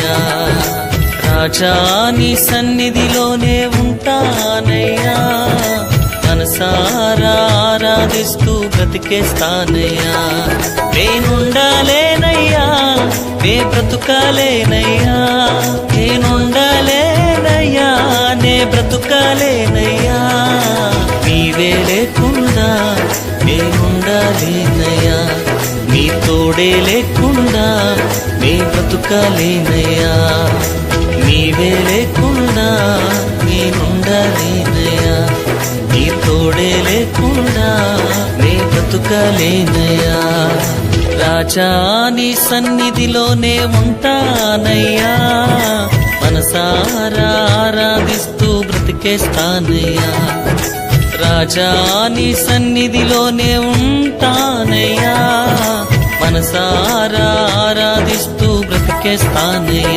ఉంటానయ్యా. రాజా నీ సన్నిధిలోనే ఉంటానయ్యా, మనసారా ఆరాధిస్తూ బ్రతికేస్తానయ్యా. నేనుండాలేనయ్యా, నే బ్రతుకాలేనయ్యా, నేనుండాలేనయ్యా, నే బ్రతుకాలేనయ్యా. నీవే లేకుండా నేనుండాలేనయ్యా, నీ తోడే లేకుండా నే బ్రతుకాలేనయ్యా. నీవే లేకుండా నేనుండాలేనయ్యా, నీ తోడే లేకుండా నే బ్రతుకాలేనయ్యా. రాజా నీ సన్నిధిలోనే ఉంటానయ్యా, మనసారా ఆరాధిస్తూ బ్రతికేస్తానయ్యా. రాజా నీ సన్నిధిలోనే ఉంటానయ్యా, మనసారా ఆరాధిస్తూ బ్రతికేస్తానయ్యా.